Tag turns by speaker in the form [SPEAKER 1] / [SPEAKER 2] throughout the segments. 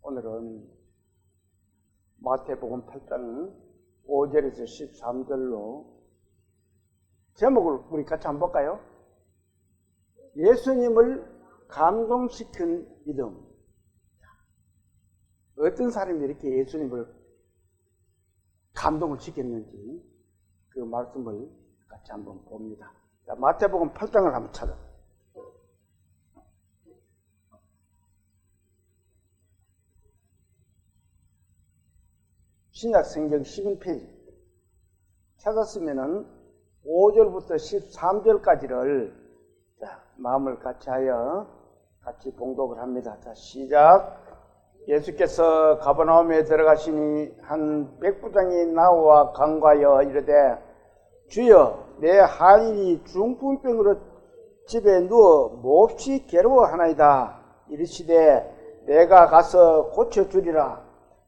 [SPEAKER 1] 오늘은 마태복음 8장 5절에서 13절로 제목을 우리 같이 한번 볼까요? 예수님을 감동시킨 믿음. 어떤 사람이 이렇게 예수님을 감동을 시켰는지 그 말씀을 같이 한번 봅니다. 자, 마태복음 8장을 한번 찾아. 신약성경 11페이지 찾았으면은 5절부터 13절까지를 마음을 같이 하여 같이 봉독을 합니다. 자, 시작. 예수께서 가버나움에 들어가시니 한 백부장이 나와 간과하여 이르되 주여, 내 하인이 중풍병으로 집에 누워 몹시 괴로워하나이다. 이르시되 내가 가서 고쳐주리라.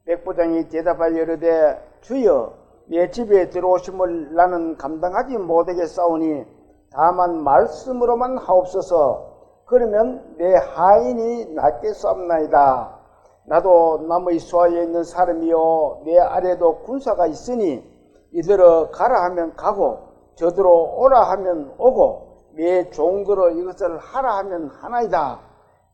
[SPEAKER 1] 백부장이 대답하여 이르되 주여, 내 집에 들어오심을 나는 감당하지 못하겠사오니 다만 말씀으로만 하옵소서. 그러면 내 하인이 낫겠사옵나이다. 나도 남의 수하에 있는 사람이요 내 아래도 군사가 있으니 이들어 가라 하면 가고 저들어 오라 하면 오고 내 종들어 이것을 하라 하면 하나이다.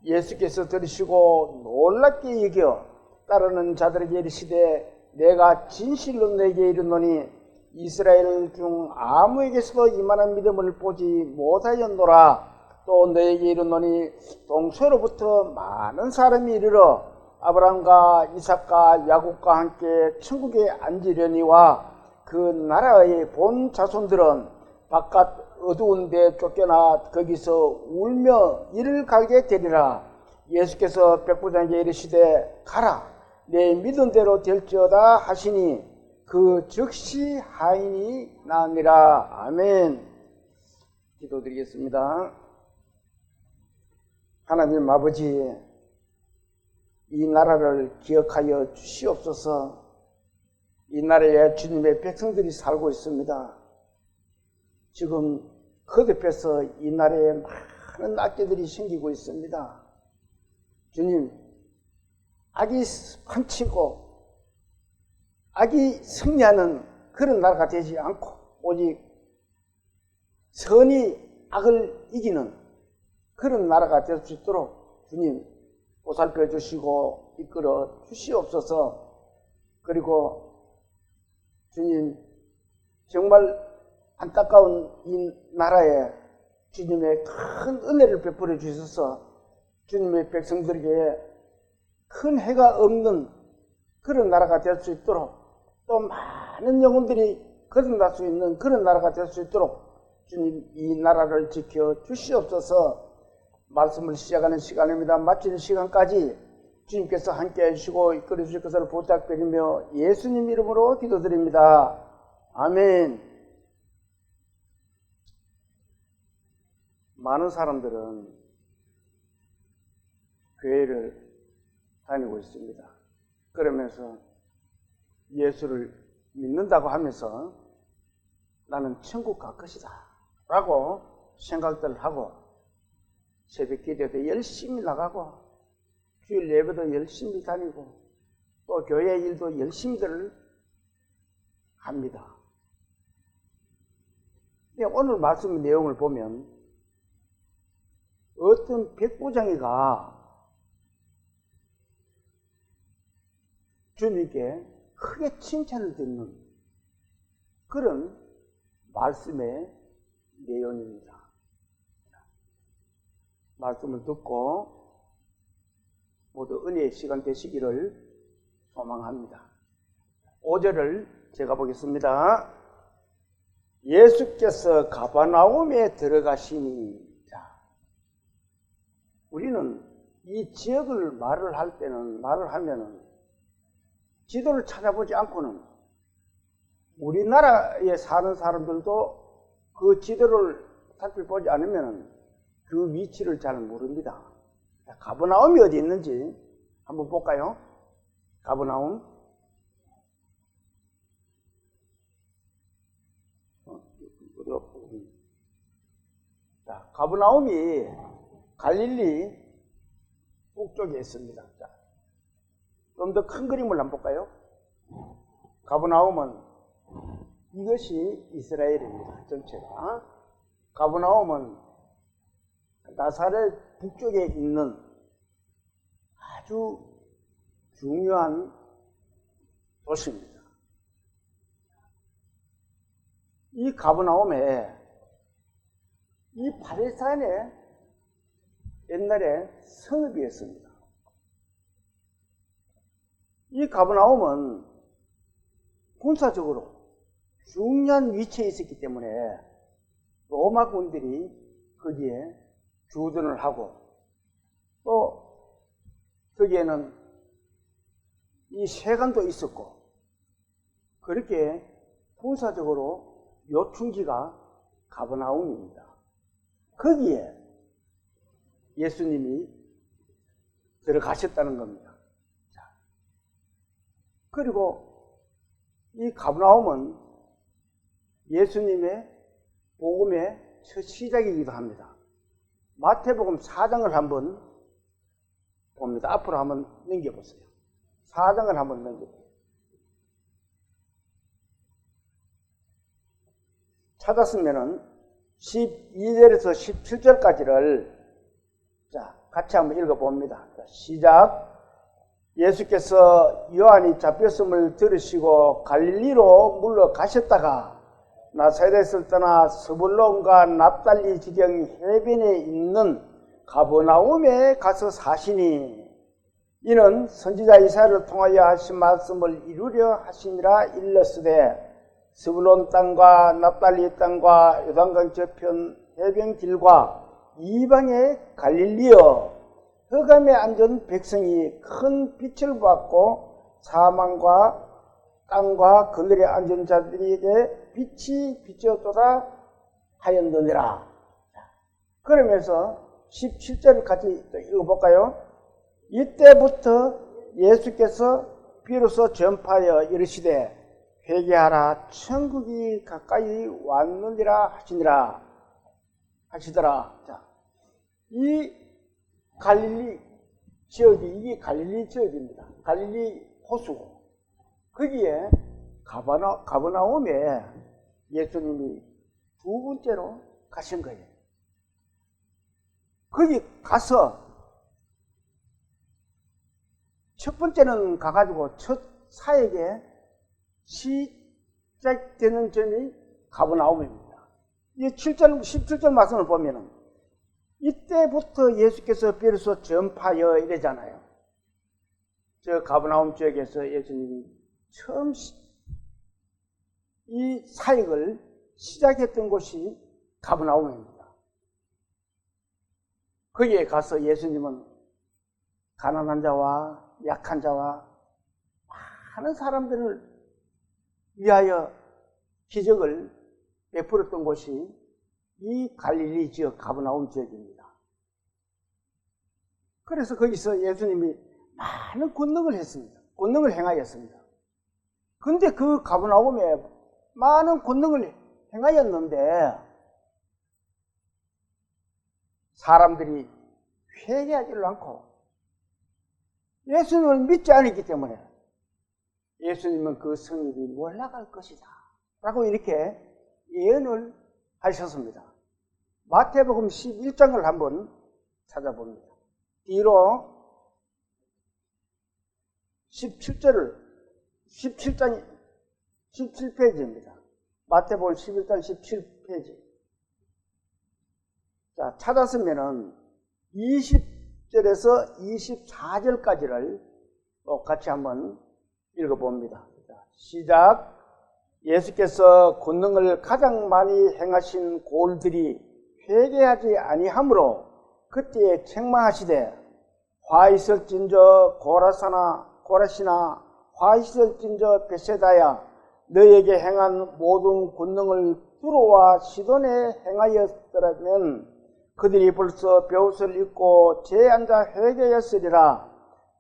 [SPEAKER 1] 예수께서 들으시고 놀랍게 여겨 따르는 자들에게 이르시되 내가 진실로 너에게 이르노니 이스라엘 중 아무에게서도 이만한 믿음을 보지 못하였노라. 또 너에게 이르노니 동서로부터 많은 사람이 이르러 아브라함과 이삭과 야곱과 함께 천국에 앉으려니와 그 나라의 본 자손들은 바깥 어두운 데 쫓겨나 거기서 울며 이를 갈게 되리라. 예수께서 백부장에게 이르시되 가라, 내 믿은 대로 될지어다 하시니 그 즉시 하인이 나으니라. 아멘. 기도드리겠습니다. 하나님 아버지, 이 나라를 기억하여 주시옵소서. 이 나라에 주님의 백성들이 살고 있습니다. 지금 거듭해서 이 나라에 많은 악기들이 생기고 있습니다. 주님, 악이 판치고 악이 승리하는 그런 나라가 되지 않고 오직 선이 악을 이기는 그런 나라가 될 수 있도록 주님 보살펴 주시고 이끌어 주시옵소서. 그리고 주님, 정말 안타까운 이 나라에 주님의 큰 은혜를 베풀어 주셔서 주님의 백성들에게 큰 해가 없는 그런 나라가 될 수 있도록 또 많은 영혼들이 거듭날 수 있는 그런 나라가 될 수 있도록 주님 이 나라를 지켜 주시옵소서. 말씀을 시작하는 시간입니다. 마치는 시간까지 주님께서 함께 해주시고 이끌어 주실 것을 부탁드리며 예수님 이름으로 기도드립니다. 아멘. 많은 사람들은 교회를 다니고 있습니다. 그러면서 예수를 믿는다고 하면서 나는 천국 갈 것이다 라고 생각들을 하고 새벽 기도에도 열심히 나가고 주일 예배도 열심히 다니고 또 교회 일도 열심히들 합니다. 오늘 말씀 내용을 보면 어떤 백부장이가 주님께 크게 칭찬을 듣는 그런 말씀의 내용입니다. 말씀을 듣고 모두 은혜의 시간 되시기를 소망합니다. 5절을 제가 보겠습니다. 예수께서 가버나움에 들어가시니. 자, 우리는 이 지역을 말을 하면은 지도를 찾아보지 않고는 우리나라에 사는 사람들도 그 지도를 살펴보지 않으면 그 위치를 잘 모릅니다. 가버나움이 어디 있는지 한번 볼까요? 가버나움. 자, 가버나움이 갈릴리 북쪽에 있습니다. 자, 좀 더 큰 그림을 한번 볼까요? 가버나움은 이것이 이스라엘입니다. 전체가. 가버나움은 나사렛 북쪽에 있는 아주 중요한 도시입니다. 이 가버나움에 이 팔레스타인에 옛날에 성읍이었습니다. 이 가버나움은 군사적으로 중요한 위치에 있었기 때문에 로마 군들이 거기에 주둔을 하고 또 거기에는 이 세관도 있었고 그렇게 군사적으로 요충지가 가버나움입니다. 거기에 예수님이 들어가셨다는 겁니다. 그리고 이 가버나움은 예수님의 복음의 첫 시작이기도 합니다. 마태복음 4장을 한번 봅니다. 앞으로 한번 넘겨보세요. 4장을 한번 넘겨보세요. 찾았으면은 12절에서 17절까지를 자, 같이 한번 읽어봅니다. 자, 시작. 예수께서 요한이 잡혔음을 들으시고 갈릴리로 물러가셨다가 나사렛을 떠나 스불론과 납달리 지경 해변에 있는 가버나움에 가서 사시니 이는 선지자 이사야를 통하여 하신 말씀을 이루려 하시니라 일렀으되 스불론 땅과 납달리 땅과 요단강 저편 해변 길과 이방의 갈릴리여 흑암에 앉은 백성이 큰 빛을 받고 사망과 땅과 그늘에 앉은 자들에게 빛이 비추었도다 하였느니라. 그러면서 17절을 같이 읽어볼까요? 이때부터 예수께서 비로소 전파하여 이르시되 회개하라 천국이 가까이 왔느니라 하시더라. 자, 이 갈릴리 지역이 이게 갈릴리 지역입니다. 갈릴리 호수고 거기에 가버나움에 예수님이 두 번째로 가신 거예요. 거기 가서 첫 번째는 가가지고 첫 사역에 시작되는 점이 가버나움입니다. 이 17절 말씀을 보면은 이때부터 예수께서 비로소 전파하여 이래잖아요. 저 가버나움 지역에서 예수님이 처음 이 사역을 시작했던 곳이 가버나움입니다. 거기에 가서 예수님은 가난한 자와 약한 자와 많은 사람들을 위하여 기적을 베풀었던 곳이 이 갈릴리 지역 가버나움 지역입니다. 그래서 거기서 예수님이 많은 권능을 했습니다. 권능을 행하였습니다. 그런데 그 가버나움에 많은 권능을 행하였는데 사람들이 회개하지를 않고 예수님을 믿지 않았기 때문에 예수님은 그 성읍이 몰락할 것이다 라고 이렇게 예언을 하셨습니다. 마태복음 11장을 한번 찾아봅니다. 뒤로 17페이지입니다. 마태복음 11장 17페이지. 자, 찾았으면은 20절에서 24절까지를 같이 한번 읽어봅니다. 자, 시작. 예수께서 권능을 가장 많이 행하신 고을들이 회개하지 아니하므로 그때에 책망하시되 화 있을진저 고라시나 화 있을진저 벳세다야 너에게 행한 모든 권능을 두로와 시돈에 행하였더라면 그들이 벌써 벼옷을 입고 죄에 앉아 회개하였으리라.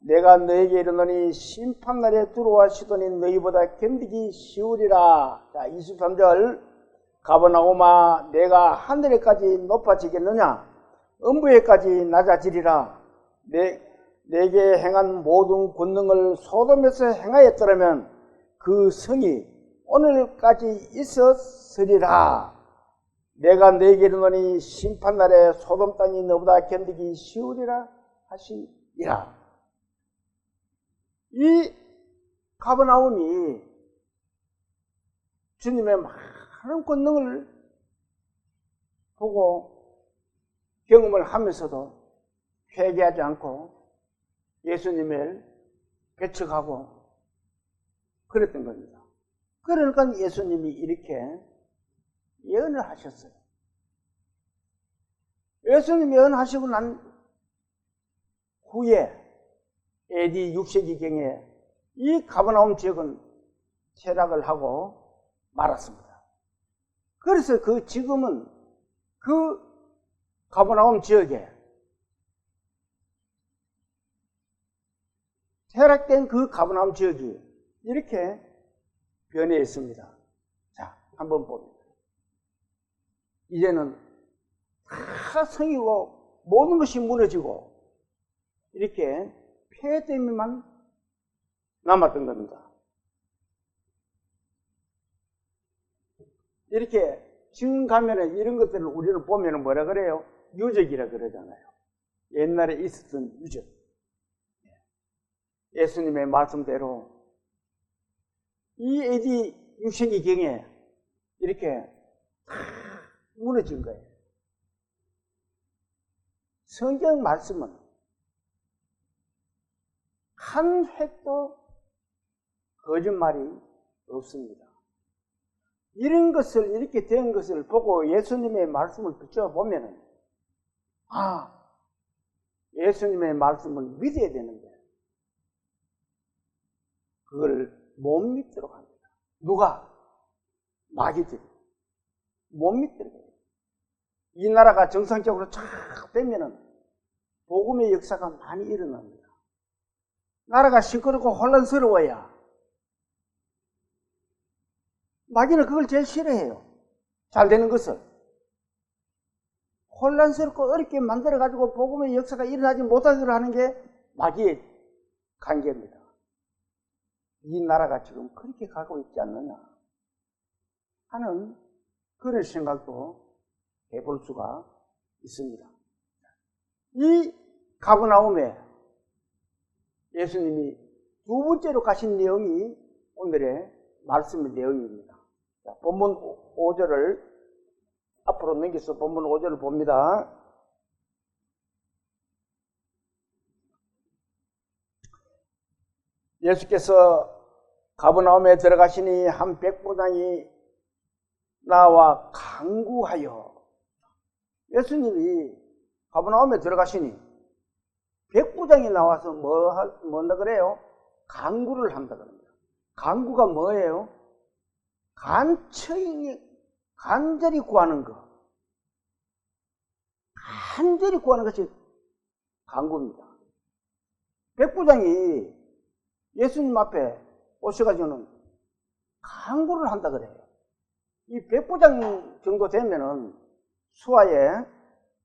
[SPEAKER 1] 내가 너에게 이르노니 심판날에 두로와 시돈이 너희보다 견디기 쉬우리라. 자, 23절. 가버나움아 내가 하늘에까지 높아지겠느냐? 음부에까지 낮아지리라. 내게 행한 모든 권능을 소돔에서 행하였더라면 그 성이 오늘까지 있었으리라. 내가 내게 이르노니 심판날에 소돔 땅이 너보다 견디기 쉬우리라 하시니라. 이 가버나움이 주님의 많은 권능을 보고 경험을 하면서도 회개하지 않고 예수님을 배척하고 그랬던 겁니다. 그러니까 예수님이 이렇게 예언을 하셨어요. 예수님이 예언하시고 난 후에 AD 6세기경에 이 가버나움 지역은 퇴락을 하고 말았습니다. 그래서 지금은 그 가버나움 지역에 퇴락된 그 가버나움 지역이 이렇게 변해 있습니다. 자, 한번 봅니다. 이제는 다 성이고 모든 것이 무너지고 이렇게 폐됨이만 남았던 겁니다. 이렇게 지금 가면은 이런 것들을 우리는 보면은 뭐라 그래요? 유적이라 그러잖아요. 옛날에 있었던 유적. 예수님의 말씀대로 이 AD 6세기경에 이렇게 다 무너진 거예요. 성경 말씀은 한 획도 거짓말이 없습니다. 이런 것을, 이렇게 된 것을 보고 예수님의 말씀을 붙여보면은, 예수님의 말씀을 믿어야 되는데, 그걸 못 믿도록 합니다. 누가? 마귀들이. 못 믿도록 해요. 이 나라가 정상적으로 쫙 되면은, 복음의 역사가 많이 일어납니다. 나라가 시끄럽고 혼란스러워야 마귀는 그걸 제일 싫어해요. 잘 되는 것을. 혼란스럽고 어렵게 만들어가지고 복음의 역사가 일어나지 못하게 하는 게 마귀의 관계입니다. 이 나라가 지금 그렇게 가고 있지 않느냐 하는 그런 생각도 해볼 수가 있습니다. 이 가버나움에 예수님이 두 번째로 가신 내용이 오늘의 말씀의 내용입니다. 자, 본문 5절을 앞으로 넘겨서 본문 5절을 봅니다. 예수께서 가버나움에 들어가시니 한 백부장이 나와 간구하여. 예수님이 가버나움에 들어가시니 백부장이 나와서 뭐한다 그래요? 간구를 한다 그럽니다. 간구가 뭐예요? 간절히 구하는 것. 간절히 구하는 것이 간구입니다. 백부장이 예수님 앞에 오셔가지고는 간구를 한다 그래요. 이 백부장 정도 되면은 수하에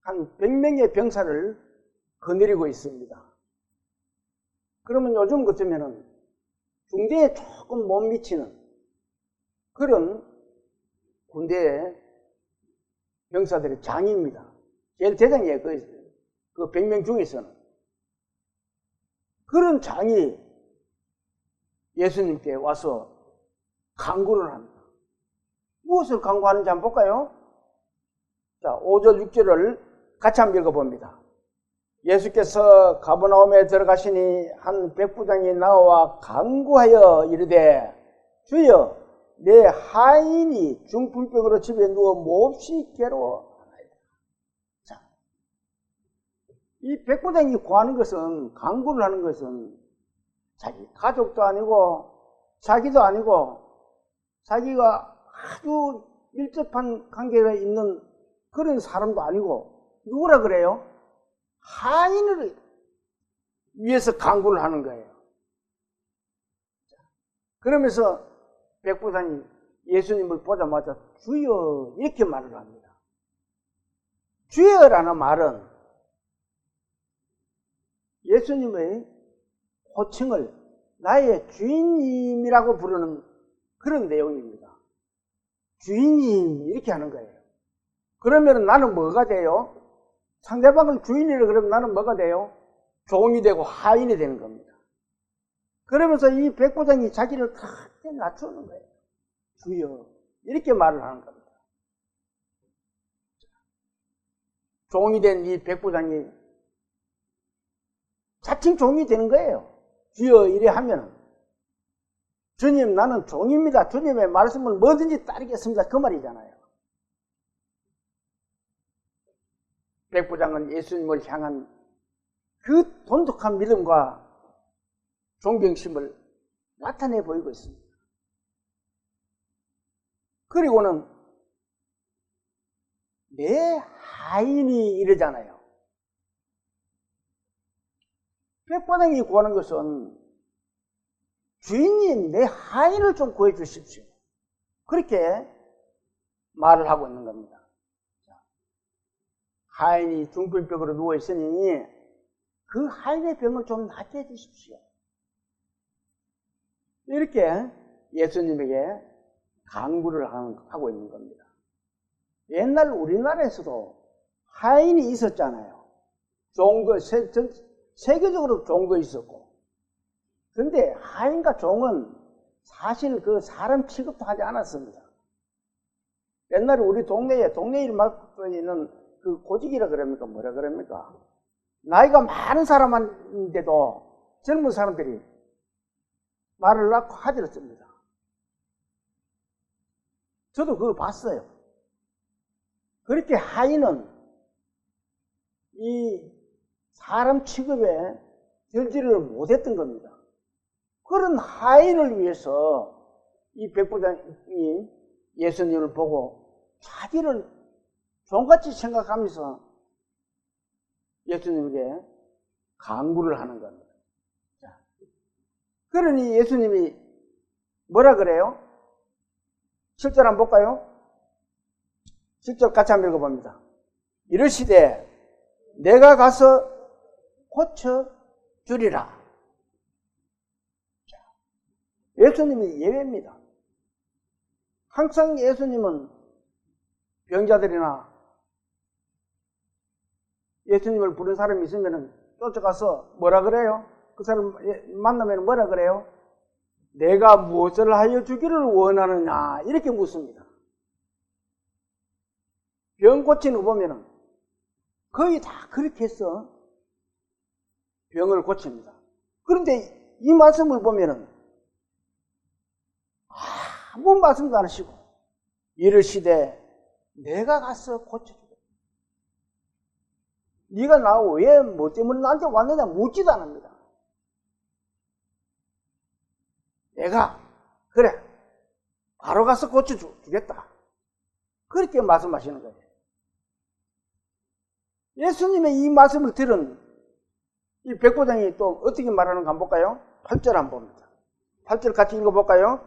[SPEAKER 1] 한 100명의 병사를 거느리고 있습니다. 그러면 요즘 같으면은 중대에 조금 못 미치는 그런 군대의 병사들의 장입니다. 제일 대장이에요. 그 100명 중에서는. 그런 장이 예수님께 와서 간구를 합니다. 무엇을 간구하는지 한번 볼까요? 자, 5절, 6절을 같이 한번 읽어봅니다. 예수께서 가버나움에 들어가시니 한 백부장이 나와 간구하여 이르되 주여 내 하인이 중풍병으로 집에 누워 몹시 괴로워하나이다. 자, 이 백부장이 구하는 것은, 간구를 하는 것은 자기 가족도 아니고 자기도 아니고 자기가 아주 밀접한 관계가 있는 그런 사람도 아니고 누구라 그래요? 하인을 위해서 간구를 하는 거예요. 그러면서 백부장이 예수님을 보자마자 주여 이렇게 말을 합니다. 주여라는 말은 예수님의 호칭을 나의 주인님이라고 부르는 그런 내용입니다. 주인님 이렇게 하는 거예요. 그러면 나는 뭐가 돼요? 상대방을 주인이라 그러면 나는 뭐가 돼요? 종이 되고 하인이 되는 겁니다. 그러면서 이 백부장이 자기를 크게 낮추는 거예요. 주여 이렇게 말을 하는 겁니다. 종이 된 이 백부장이 자칭 종이 되는 거예요. 주여 이래 하면 주님 나는 종입니다. 주님의 말씀을 뭐든지 따르겠습니다. 그 말이잖아요. 백부장은 예수님을 향한 그 돈독한 믿음과 존경심을 나타내 보이고 있습니다. 그리고는 내 하인이 이러잖아요. 백부장이 구하는 것은 주인님 내 하인을 좀 구해 주십시오. 그렇게 말을 하고 있는 겁니다. 하인이 중풍병으로 누워 있으니 그 하인의 병을 좀 낫게 해 주십시오. 이렇게 예수님에게 간구를 하고 있는 겁니다. 옛날 우리나라에서도 하인이 있었잖아요. 종도, 세계적으로 종도 있었고. 근데 하인과 종은 사실 그 사람 취급도 하지 않았습니다. 옛날에 우리 동네 일 맡고 있는 그 고직이라 그럽니까? 뭐라 그럽니까? 나이가 많은 사람인데도 젊은 사람들이 말을 낳고 하들었습니다. 저도 그걸 봤어요. 그렇게 하인은 이 사람 취급에 들지를 못했던 겁니다. 그런 하인을 위해서 이 백부장이 예수님을 보고 자기를 종같이 생각하면서 예수님에게 간구를 하는 겁니다. 자, 그러니 예수님이 뭐라 그래요? 7절 한번 볼까요? 7절 같이 한번 읽어봅니다. 이르시되 내가 가서 고쳐주리라. 예수님이 예외입니다. 항상 예수님은 병자들이나 예수님을 부른 사람이 있으면 쫓아가서 뭐라 그래요? 그 사람 만나면 뭐라 그래요? 내가 무엇을 하여 주기를 원하느냐 이렇게 묻습니다. 병 고치는 거 보면은 거의 다 그렇게 해서 병을 고칩니다. 그런데 이 말씀을 보면은 아무 말씀도 안 하시고 이르시되 내가 가서 고쳐주겠다. 네가 나 왜 뭐 때문에 나한테 왔느냐 묻지도 않습니다. 내가 그래 바로 가서 고쳐주겠다. 그렇게 말씀하시는 거예요. 예수님의 이 말씀을 들은 이 백부장이 또 어떻게 말하는가 한번 볼까요? 8절 한번 봅니다. 8절 같이 읽어볼까요?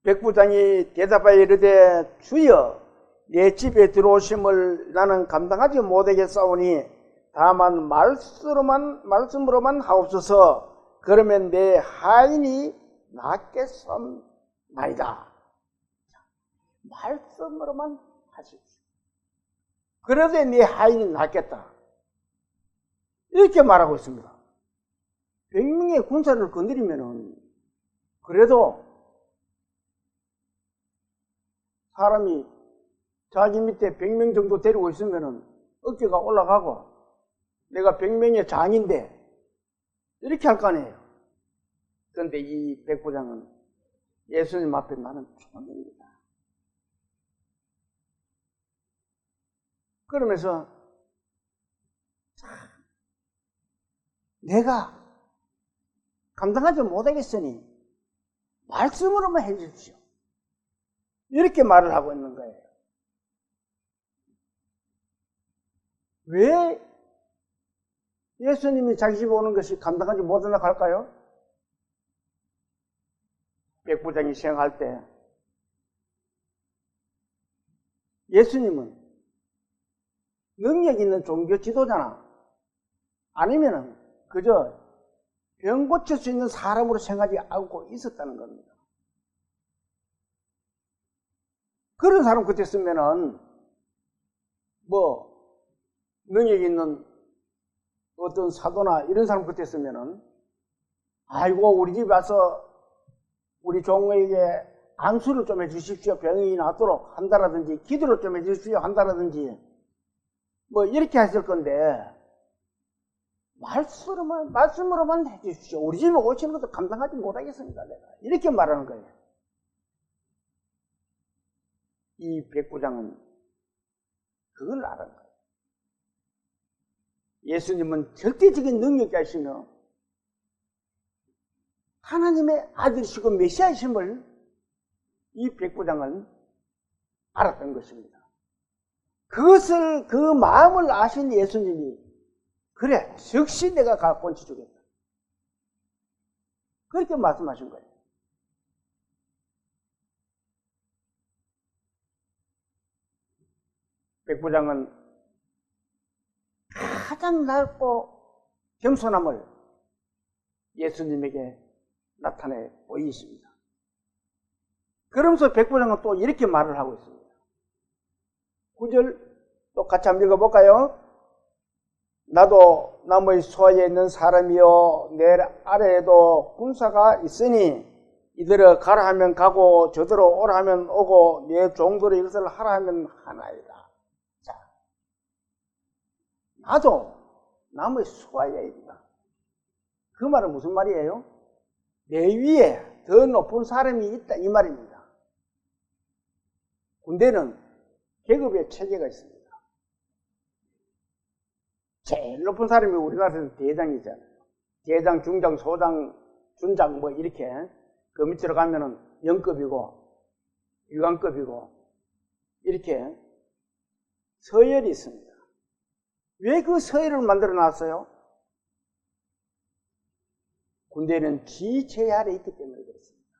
[SPEAKER 1] 백부장이 대답하여 이르되 주여 내 집에 들어오심을 나는 감당하지 못하겠사오니 다만 말씀으로만 하옵소서. 그러면 내 하인이 낫겠사옵나이다. 말씀으로만 하십시오. 그래도 네 하인이 낫겠다. 이렇게 말하고 있습니다. 100명의 군사를 건드리면은 그래도 사람이 자기 밑에 100명 정도 데리고 있으면은 어깨가 올라가고 내가 100명의 장인데 이렇게 할 거 아니에요. 그런데 이 백부장은 예수님 앞에 나는 종입니다. 그러면서 내가 감당하지 못하겠으니 말씀으로만 해주십시오. 이렇게 말을 하고 있는 거예요. 왜 예수님이 자기 집에 오는 것이 감당하지 못한다고 할까요? 백부장이 생각할 때 예수님은 능력 있는 종교 지도자나 아니면은 그저 병 고칠 수 있는 사람으로 생각하지 않고 있었다는 겁니다. 그런 사람 같았으면은 능력 있는 어떤 사도나 이런 사람 같았으면은 아이고 우리 집에 와서 우리 종에게 안수를 좀 해주십시오. 병이 낫도록 한다라든지 기도를 좀 해주십시오. 한다라든지 이렇게 했을 건데 말씀으로만 해주십시오. 우리 집에 오시는 것도 감당하지 못하겠습니다. 내가 이렇게 말하는 거예요. 이 백부장은 그걸 알은 거예요. 예수님은 절대적인 능력자이시며 하나님의 아들이시고 메시아이심을 이 백부장은 알았던 것입니다. 그 마음을 아신 예수님이 그래, 즉시 내가 고쳐주겠다. 그렇게 말씀하신 거예요. 백부장은 가장 넓고 겸손함을 예수님에게 나타내 보이십니다. 그러면서 백부장은 또 이렇게 말을 하고 있습니다. 9절 또 같이 한번 읽어볼까요? 나도 나무의 수하에 있는 사람이요 내 아래에도 군사가 있으니 이들을 가라 하면 가고 저들로 오라 하면 오고 내 종들의 이것을 하라 하면 하나이다. 자, 나도 나무의 수하에 있다. 그 말은 무슨 말이에요? 내 위에 더 높은 사람이 있다 이 말입니다. 군대는 계급의 체계가 있습니다. 제일 높은 사람이 우리나라에서는 대장이잖아요. 대장, 중장, 소장, 준장 이렇게 그 밑으로 가면은 영급이고 유관급이고 이렇게 서열이 있습니다. 왜 그 서열을 만들어 놨어요? 군대는 지체 아래에 있기 때문에 그렇습니다.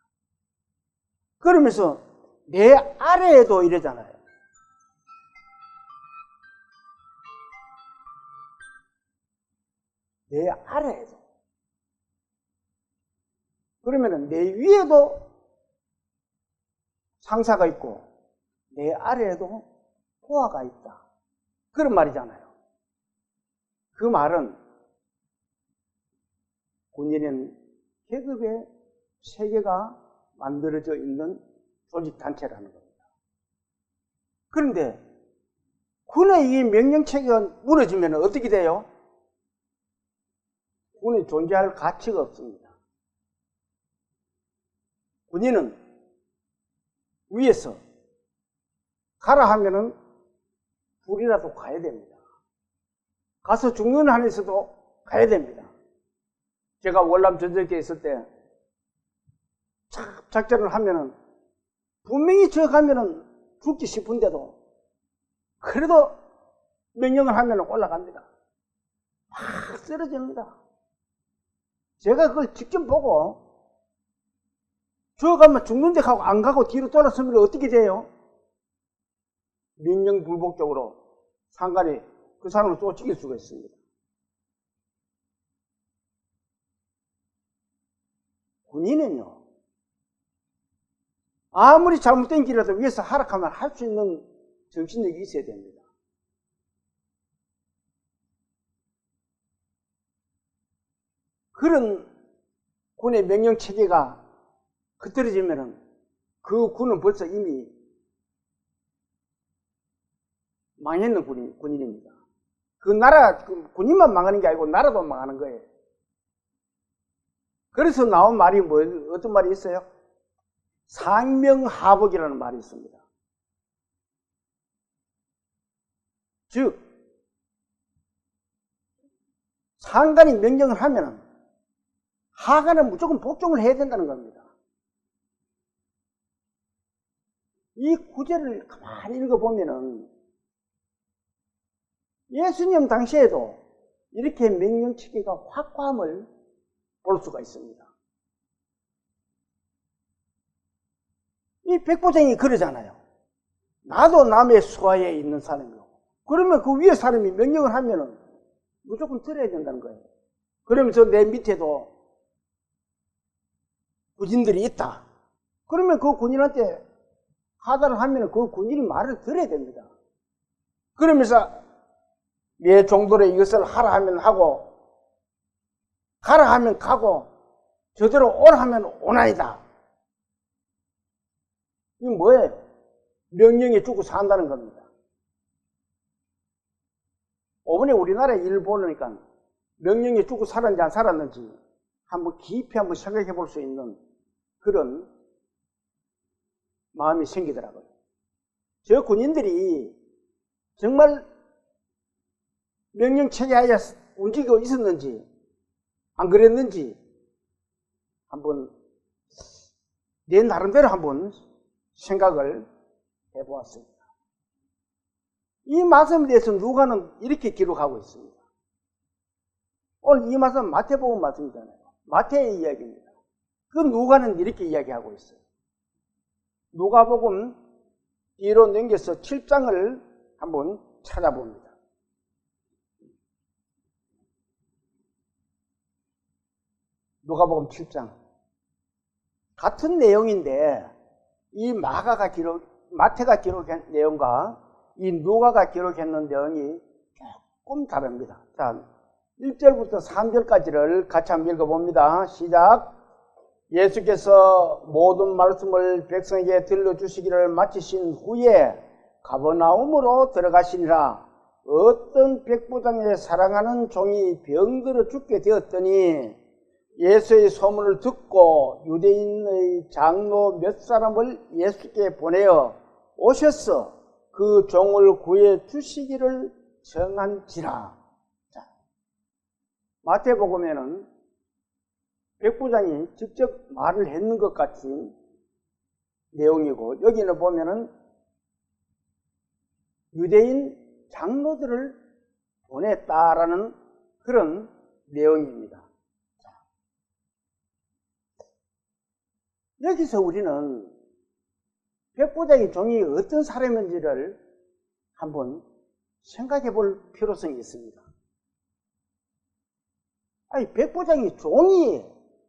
[SPEAKER 1] 그러면서 내 아래에도 이러잖아요. 내 아래에도. 그러면은 내 위에도 상사가 있고 내 아래에도 포화가 있다. 그런 말이잖아요. 그 말은 군인은 계급의 체계가 만들어져 있는 조직단체라는 겁니다. 그런데 군의 이 명령체계가 무너지면 어떻게 돼요? 군이 존재할 가치가 없습니다. 군인은 위에서 가라 하면은 불이라도 가야 됩니다. 가서 죽는 한에서도 가야 됩니다. 제가 월남 전쟁터에 있을 때 작전을 하면은 분명히 저 가면은 죽기 싶은데도 그래도 명령을 하면은 올라갑니다. 막 쓰러집니다. 제가 그걸 직접 보고 저 가면 죽는데 가고 안 가고 뒤로 돌아서면 어떻게 돼요? 명령 불복적으로 상관이 그 사람을 또 죽일 수가 있습니다. 군인은요, 아무리 잘못된 길이라도 위에서 하락하면 할 수 있는 정신력이 있어야 됩니다. 그런 군의 명령 체계가 흐트러지면은 그 군은 벌써 이미 망했는 군인입니다. 그 나라, 군인만 망하는 게 아니고 나라도 망하는 거예요. 그래서 나온 말이 어떤 말이 있어요? 상명하복이라는 말이 있습니다. 즉, 상관이 명령을 하면은 하관은 무조건 복종을 해야 된다는 겁니다. 이 구절을 가만히 읽어보면은 예수님 당시에도 이렇게 명령체계가 확고함을 볼 수가 있습니다. 이 백부장이 그러잖아요. 나도 남의 수하에 있는 사람이고, 그러면 그 위에 사람이 명령을 하면은 무조건 들어야 된다는 거예요. 그러면서 내 밑에도 군인들이 있다. 그러면 그 군인한테 하달을 하면 그 군인이 말을 들어야 됩니다. 그러면서 내 종들의 이것을 하라 하면 하고 가라 하면 가고 저대로 오라 하면 오나이다. 이게 뭐예요? 명령에 죽고 산다는 겁니다. 이번에 우리나라의 일을 보니까 명령에 죽고 살았는지 안 살았는지 한번 깊이 한번 생각해 볼 수 있는 그런 마음이 생기더라고요. 저 군인들이 정말 명령 체계하에 움직이고 있었는지 안 그랬는지 한번 내 나름대로 한번 생각을 해보았습니다. 이 말씀에 대해서 누가는 이렇게 기록하고 있습니다. 오늘 이 말씀은 마태복음 말씀이잖아요. 마태의 이야기입니다. 그 누가는 이렇게 이야기하고 있어요. 누가복음 뒤로 넘겨서 7장을 한번 찾아봅니다. 누가복음 7장. 같은 내용인데 이 마태가 기록한 내용과 이 누가가 기록했는 내용이 조금 다릅니다. 자, 1절부터 3절까지를 같이 한번 읽어봅니다. 시작. 예수께서 모든 말씀을 백성에게 들려주시기를 마치신 후에 가버나움으로 들어가시니라. 어떤 백부장의 사랑하는 종이 병들어 죽게 되었더니 예수의 소문을 듣고 유대인의 장로 몇 사람을 예수께 보내어 오셔서 그 종을 구해 주시기를 정한지라. 자, 마태복음에는 백부장이 직접 말을 했는 것 같은 내용이고, 여기는 보면은 유대인 장로들을 보냈다라는 그런 내용입니다. 여기서 우리는 백부장의 종이 어떤 사람인지를 한번 생각해 볼 필요성이 있습니다. 아니, 백부장의 종이,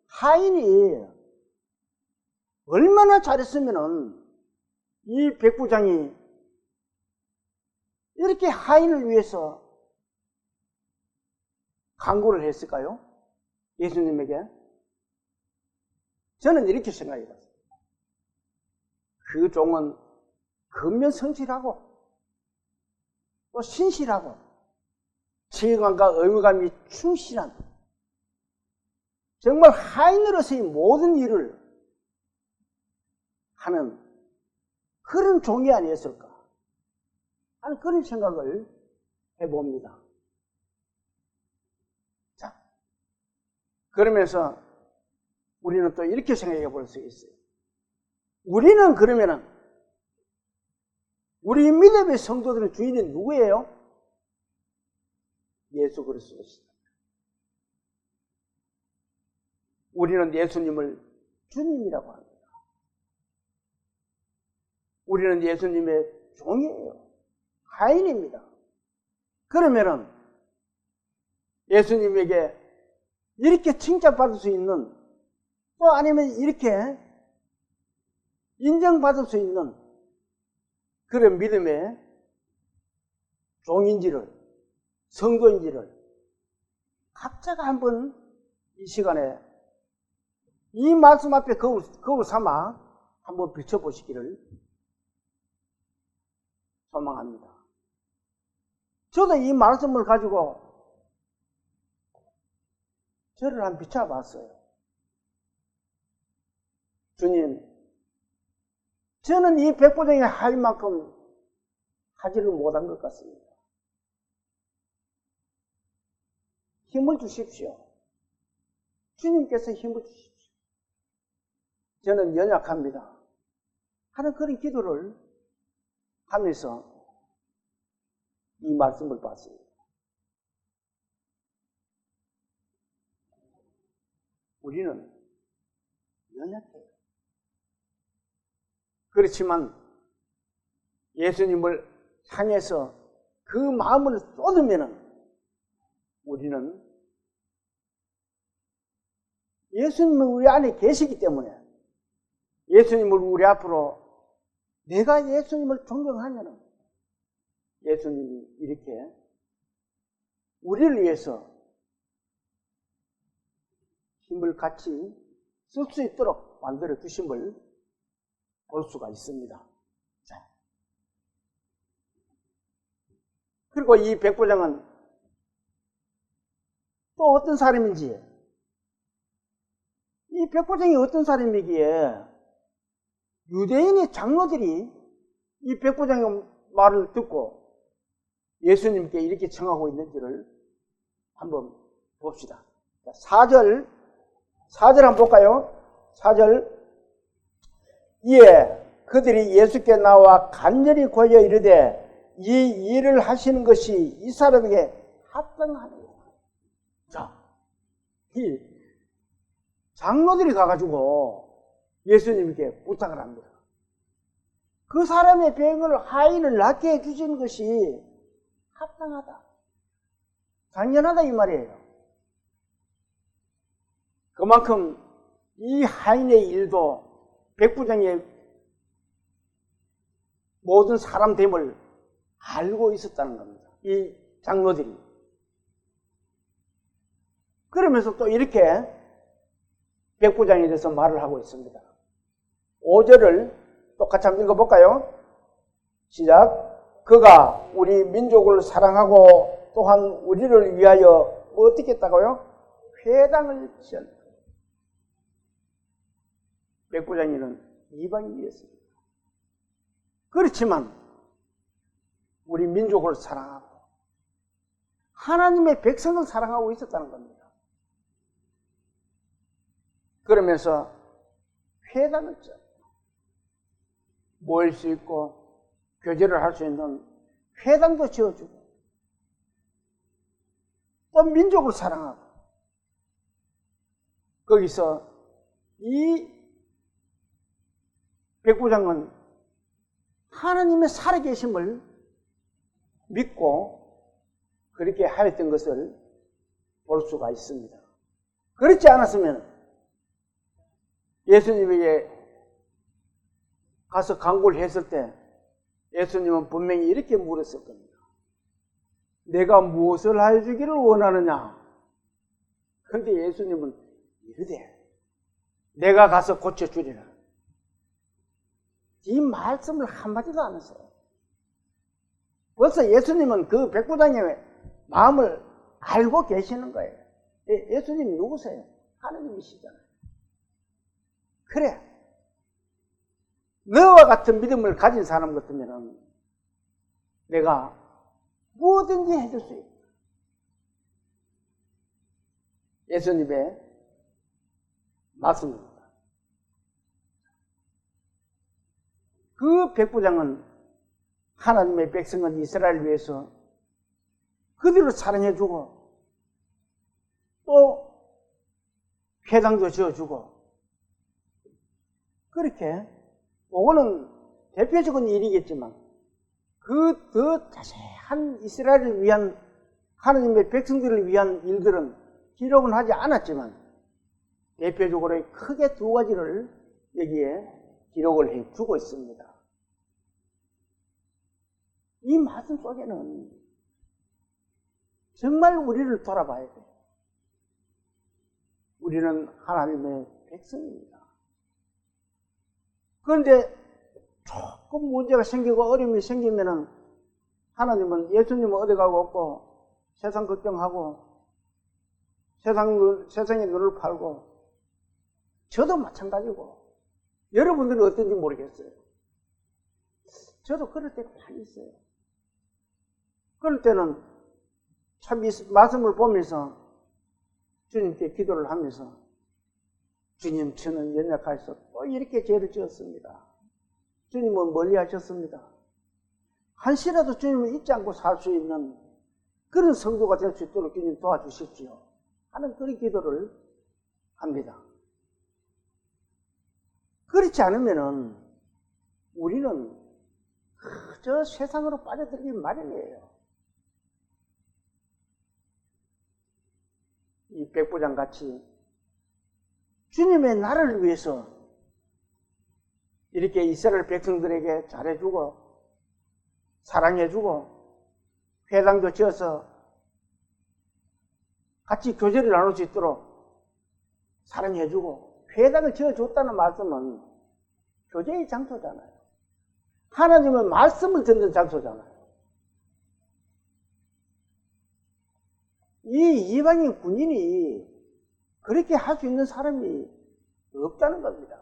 [SPEAKER 1] 하인이 얼마나 잘했으면은 이 백부장이 이렇게 하인을 위해서 간구를 했을까요? 예수님에게? 저는 이렇게 생각해 봤어요. 그 종은 근면성실하고 또 신실하고 책임감과 의무감이 충실한 정말 하인으로서의 모든 일을 하는 그런 종이 아니었을까 하는 그런 생각을 해봅니다. 자, 그러면서 우리는 또 이렇게 생각해 볼 수 있어요. 우리는 그러면은 우리 믿음의 성도들의 주인이 누구예요? 예수 그리스도시다. 우리는 예수님을 주님이라고 합니다. 우리는 예수님의 종이에요. 하인입니다. 그러면은 예수님에게 이렇게 칭찬받을 수 있는, 또 아니면 이렇게 인정받을 수 있는 그런 믿음의 종인지를, 성도인지를 각자가 한번 이 시간에 이 말씀 앞에 거울 삼아 한번 비춰보시기를 소망합니다. 저도 이 말씀을 가지고 저를 한번 비춰봤어요. 주님, 저는 이 백부장의 하인만큼 하지를 못한 것 같습니다. 힘을 주십시오. 주님께서 힘을 주십시오. 저는 연약합니다 하는 그런 기도를 하면서 이 말씀을 봤습니다. 우리는 연약해요. 그렇지만 예수님을 향해서 그 마음을 쏟으면은 우리는 예수님은 우리 안에 계시기 때문에 예수님을 우리 앞으로 내가 예수님을 존경하면 예수님이 이렇게 우리를 위해서 힘을 같이 쓸 수 있도록 만들어 주심을 볼 수가 있습니다. 자. 그리고 이 백부장은 또 어떤 사람인지, 이 백부장이 어떤 사람이기에 유대인의 장로들이 이 백부장의 말을 듣고 예수님께 이렇게 청하고 있는지를 한번 봅시다. 4절 한번 볼까요? 4절. 이에 그들이 예수께 나와 간절히 고여 이르되 이 일을 하시는 것이 이 사람에게 합당하느냐. 자, 이 장로들이 가가지고 예수님께 부탁을 합니다. 그 사람의 병을 하인을 낫게 해주시는 것이 합당하다, 당연하다 이 말이에요. 그만큼 이 하인의 일도 백부장의 모든 사람됨을 알고 있었다는 겁니다. 이 장로들이. 그러면서 또 이렇게 백부장에 대해서 말을 하고 있습니다. 5절을 똑같이 한번 읽어볼까요? 시작. 그가 우리 민족을 사랑하고 또한 우리를 위하여 어떻게 했다고요? 회당을 지었다. 백부장이는 이방인이었습니다. 그렇지만 우리 민족을 사랑하고 하나님의 백성을 사랑하고 있었다는 겁니다. 그러면서 회당을 지었다. 모일 수 있고 교제를 할 수 있는 회당도 지어주고 또 민족을 사랑하고 거기서 이 백부장은 하나님의 살아계심을 믿고 그렇게 하였던 것을 볼 수가 있습니다. 그렇지 않았으면 예수님에게 가서 간구를 했을 때 예수님은 분명히 이렇게 물었을 겁니다. 내가 무엇을 해주기를 원하느냐? 그런데 예수님은 이르되 내가 가서 고쳐주리라. 이 말씀을 한마디도 안 했어요. 벌써 예수님은 그 백부장의 마음을 알고 계시는 거예요. 예수님이 누구세요? 하나님이시잖아요. 그래, 너와 같은 믿음을 가진 사람 같으면 내가 무엇든지 해줄 수 있다. 예수님의 말씀입니다. 그 백부장은 하나님의 백성은 이스라엘을 위해서 그들을 사랑해주고 또 회당도 지어주고 그렇게 그거는 대표적인 일이겠지만 그 더 자세한 이스라엘을 위한 하나님의 백성들을 위한 일들은 기록은 하지 않았지만 대표적으로 크게 두 가지를 여기에 기록을 해주고 있습니다. 이 말씀 속에는 정말 우리를 돌아봐야 돼요. 우리는 하나님의 백성입니다. 그런데 조금 문제가 생기고 어려움이 생기면은 하나님은 예수님은 어디 가고 없고 세상 걱정하고 세상의 눈을 팔고 저도 마찬가지고 여러분들은 어떤지 모르겠어요. 저도 그럴 때가 많이 있어요. 그럴 때는 참 이 말씀을 보면서 주님께 기도를 하면서 주님, 저는 연약해서 또 이렇게 죄를 지었습니다. 주님은 멀리 하셨습니다. 한시라도 주님을 잊지 않고 살 수 있는 그런 성도가 될 수 있도록 주님 도와주십시오 하는 그런 기도를 합니다. 그렇지 않으면은 우리는 저 세상으로 빠져들기 마련이에요. 이 백부장 같이 주님의 나라를 위해서 이렇게 이스라엘 백성들에게 잘해주고 사랑해주고 회당도 지어서 같이 교제를 나눌 수 있도록 사랑해주고 회당을 지어줬다는 말씀은 교제의 장소잖아요. 하나님의 말씀을 듣는 장소잖아요. 이 이방인 군인이 그렇게 할 수 있는 사람이 없다는 겁니다.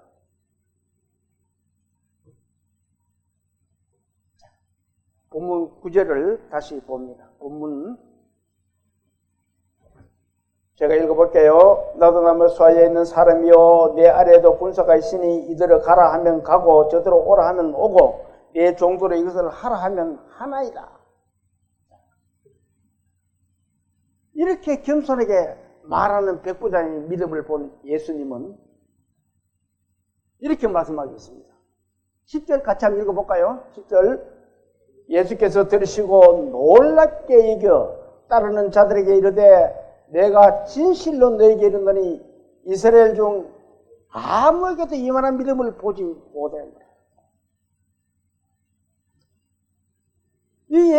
[SPEAKER 1] 본문 9절을 다시 봅니다. 본문 제가 읽어볼게요. 나도 나무 수하에 있는 사람이요 내 아래에도 군사가 있으니 이들을 가라 하면 가고 저들을 오라 하면 오고 내 종도로 이것을 하라 하면 하나이다. 이렇게 겸손하게 말하는 백부장의 믿음을 본 예수님은 이렇게 말씀하겠습니다. 10절 같이 한번 읽어볼까요? 10절 예수께서 들으시고 놀랍게 여겨 따르는 자들에게 이르되 내가 진실로 너에게 이르노니 이스라엘 중 아무에게도 이만한 믿음을 보지 못해. 이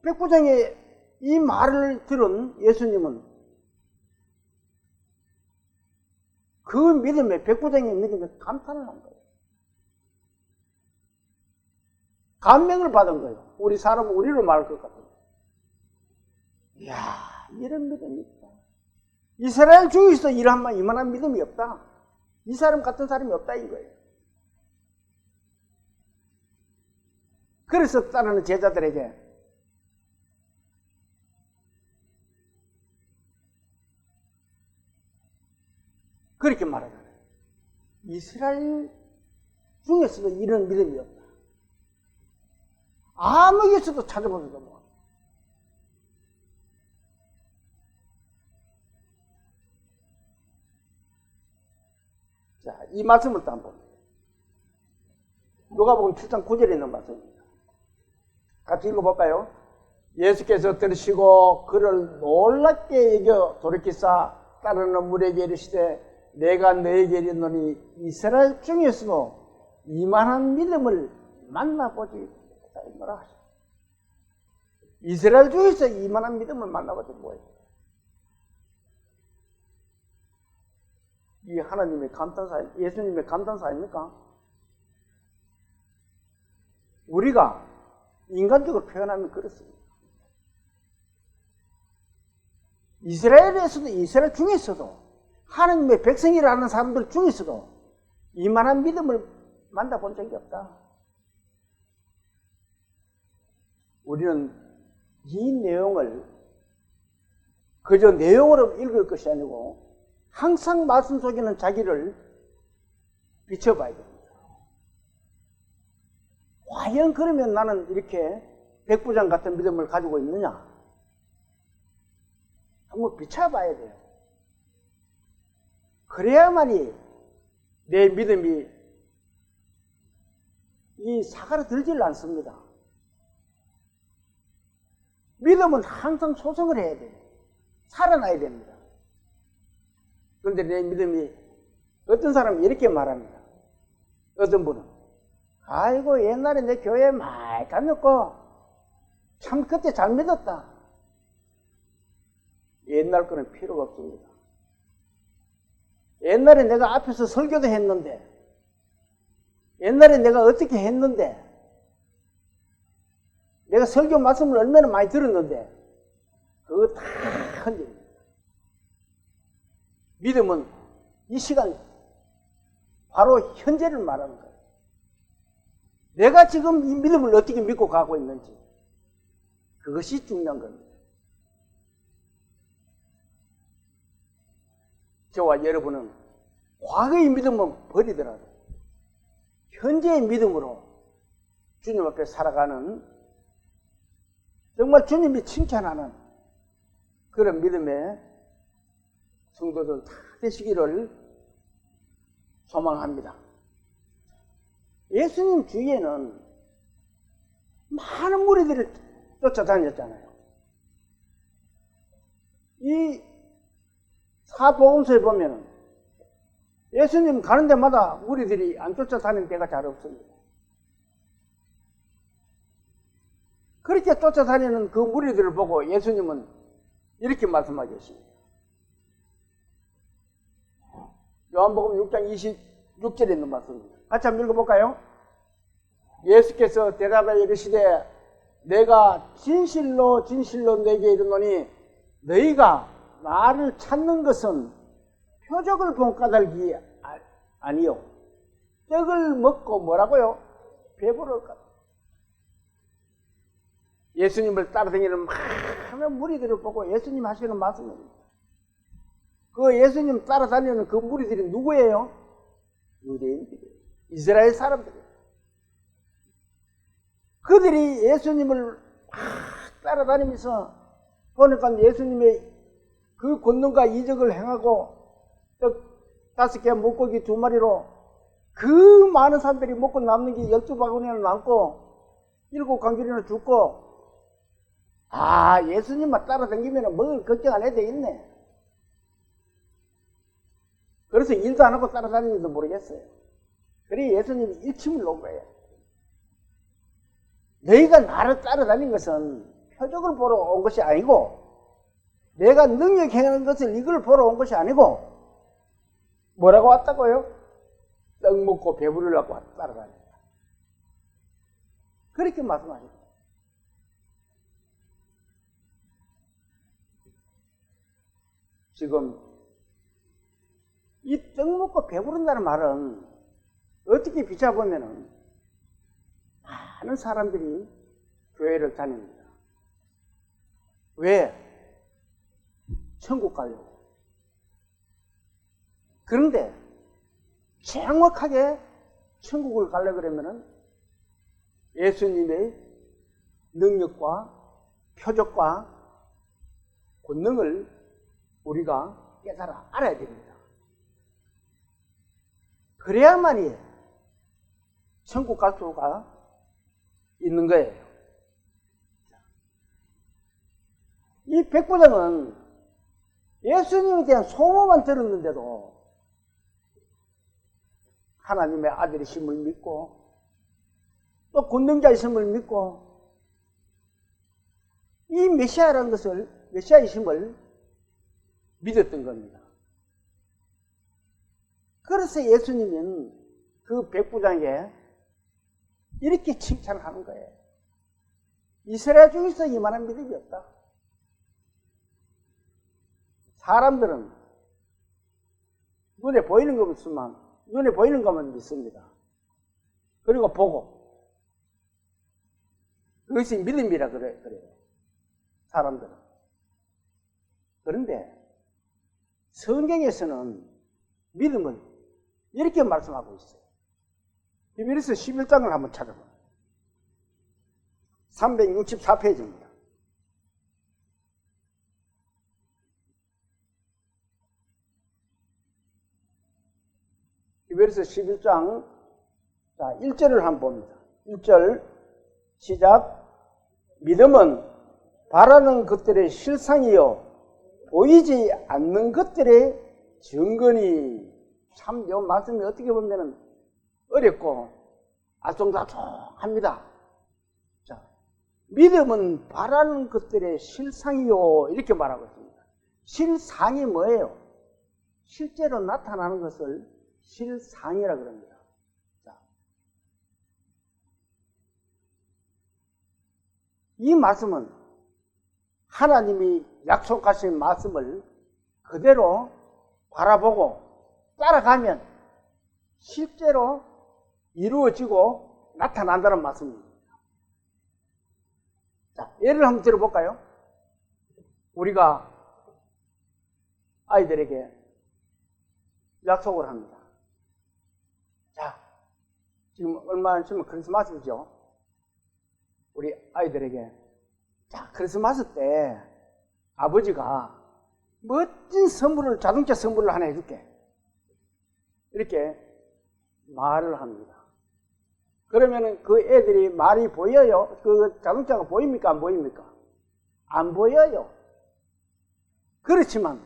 [SPEAKER 1] 백부장의 이 말을 들은 예수님은 그 믿음에 백부장의 믿음에 감탄을 한 거예요. 감명을 받은 거예요. 우리 사람은 우리로 말할 것 같아요. 이야, 이런 믿음이 있다. 이스라엘 중에서 이만한 믿음이 없다. 이 사람 같은 사람이 없다 이거예요. 그래서 따르는 제자들에게 그렇게 말하잖아요. 이스라엘 중에서도 이런 믿음이 없다. 아무에게서도 찾아보지도 못. 자, 이 말씀을 또 한번 봅니다. 누가복음 7장 9절에 있는 말씀입니다. 같이 읽어볼까요? 예수께서 들으시고 그를 놀랍게 여겨 돌이키사 따르는 무리에게 이르시되 내가 너에게 이르노니 이스라엘 중에서도 이만한 믿음을 만나보지 못하였노라. 이스라엘 중에서 이만한 믿음을 만나보지 뭐예요? 이 하나님의 감탄사, 예수님의 감탄사입니까? 우리가 인간적으로 표현하면 그렇습니다. 이스라엘에서도 이스라엘 중에서도 하나님의 백성이라는 사람들 중에서도 이만한 믿음을 만나본 적이 없다. 우리는 이 내용을 그저 내용으로 읽을 것이 아니고 항상 말씀 속에는 자기를 비춰봐야 됩니다. 과연 그러면 나는 이렇게 백부장 같은 믿음을 가지고 있느냐? 한번 비춰봐야 돼요. 그래야만이 내 믿음이 이 사가라들질 않습니다. 믿음은 항상 소성을 해야 돼요. 살아나야 됩니다. 그런데 내 믿음이 어떤 사람이 이렇게 말합니다. 어떤 분은 아이고 옛날에 내 교회에 많이 다녔고 참 그때 잘 믿었다. 옛날 거는 필요가 없습니다. 옛날에 내가 앞에서 설교도 했는데 옛날에 내가 어떻게 했는데 내가 설교 말씀을 얼마나 많이 들었는데 그거 다 흔들립니다. 믿음은 이 시간 바로 현재를 말하는 거예요. 내가 지금 이 믿음을 어떻게 믿고 가고 있는지 그것이 중요한 겁니다. 저와 여러분은 과거의 믿음은 버리더라도 현재의 믿음으로 주님 앞에 살아가는 정말 주님이 칭찬하는 그런 믿음의 성도들 다 되시기를 소망합니다. 예수님 주위에는 많은 무리들을 쫓아다녔잖아요. 이 사복음서에 보면 예수님 가는 데마다 무리들이 안 쫓아다니는 데가 잘 없습니다. 그렇게 쫓아다니는 그 무리들을 보고 예수님은 이렇게 말씀하셨습니다. 요한복음 6장 26절에 있는 말씀입니다. 같이 한번 읽어볼까요? 예수께서 대답하여 이르시되 내가 진실로 진실로 너에게 이르노니 너희가 나를 찾는 것은 표적을 본 까닭이 아니요 떡을 먹고 뭐라고요? 배부를 까닭. 예수님을 따라다니는 많은 무리들을 보고 예수님 하시는 말씀입니다. 그 예수님 따라다니는 그 무리들이 누구예요? 유대인들이에요. 이스라엘 사람들이에요. 그들이 예수님을 따라다니면서 보니까 예수님의 그 권능과 이적을 행하고 떡 5개 물고기 2마리로 그 많은 사람들이 먹고 남는 게 12바구니나 남고 7광주리나 죽고 예수님만 따라다니면 먹을 걱정 안 해도 되겠네. 그래서 일도 안 하고 따라다니는지도 모르겠어요. 그래 예수님이 일침을 놓은 거예요. 너희가 나를 따라다닌 것은 표적을 보러 온 것이 아니고 내가 능력 행하는 것을 이걸 보러 온 것이 아니고 뭐라고 왔다고요? 떡 먹고 배부르려고 따라다닌다. 그렇게 말씀하셨다. 지금 이 떡 먹고 배부른다는 말은 어떻게 비춰보면은 많은 사람들이 교회를 다닙니다. 왜? 천국 가려고. 그런데 정확하게 천국을 가려고 그러면은 예수님의 능력과 표적과 권능을 우리가 깨달아 알아야 됩니다. 그래야만이 천국 갈 수가 있는 거예요. 이 백부장은 예수님에 대한 소문만 들었는데도 하나님의 아들이심을 믿고 또 권능자이심을 믿고 이 메시아라는 것을 메시아이심을 믿었던 겁니다. 그래서 예수님은 그 백부장에게 이렇게 칭찬하는 거예요. 이스라엘 중에서 이만한 믿음이 없다. 사람들은 눈에 보이는 것만 믿습니다. 그리고 보고 그것이 믿음이라 그래요. 사람들은. 그런데 성경에서는 믿음을 이렇게 말씀하고 있어요. 히브리서 11장을 한번 찾아봐요. 364페이지입니다. 히브리서 11장 1절을 한번 봅니다. 1절 시작. 믿음은 바라는 것들의 실상이요 보이지 않는 것들의 증거니. 참 이 말씀이 어떻게 보면 어렵고 알쏭달쏭합니다. 자, 믿음은 바라는 것들의 실상이요 이렇게 말하고 있습니다. 실상이 뭐예요? 실제로 나타나는 것을 실상이라 그럽니다. 자, 이 말씀은 하나님이 약속하신 말씀을 그대로 바라보고 따라가면 실제로 이루어지고 나타난다는 말씀입니다. 자, 예를 한번 들어볼까요? 우리가 아이들에게 약속을 합니다. 자, 지금 얼마 있으면 크리스마스죠. 우리 아이들에게 자, 크리스마스 때 아버지가 멋진 선물을, 자동차 선물을 하나 해줄게. 이렇게 말을 합니다. 그러면은 그 애들이 말이 보여요? 그 자동차가 보입니까? 안 보입니까? 안 보여요. 그렇지만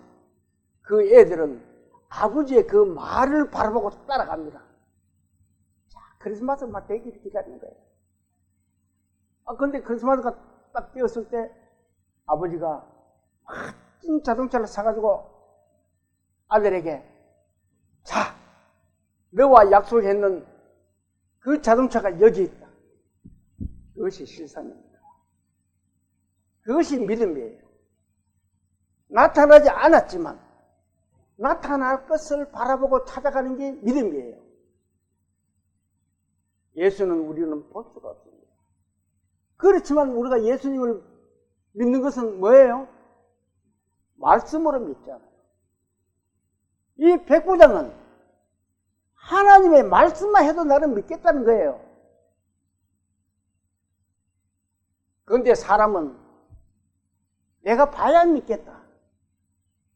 [SPEAKER 1] 그 애들은 아버지의 그 말을 바라보고 따라갑니다. 자, 크리스마스가 막 되기를 기다리는 거예요. 근데 크리스마스가 딱 되었을 때 아버지가 멋진 자동차를 사가지고 아들에게, 자, 너와 약속했는 그 자동차가 여기 있다. 그것이 실상입니다. 그것이 믿음이에요. 나타나지 않았지만 나타날 것을 바라보고 찾아가는 게 믿음이에요. 예수는 우리는 볼 수가 없습니다. 그렇지만 우리가 예수님을 믿는 것은 뭐예요? 말씀으로 믿잖아요. 이 백부장은 하나님의 말씀만 해도 나는 믿겠다는 거예요. 그런데 사람은 내가 봐야 믿겠다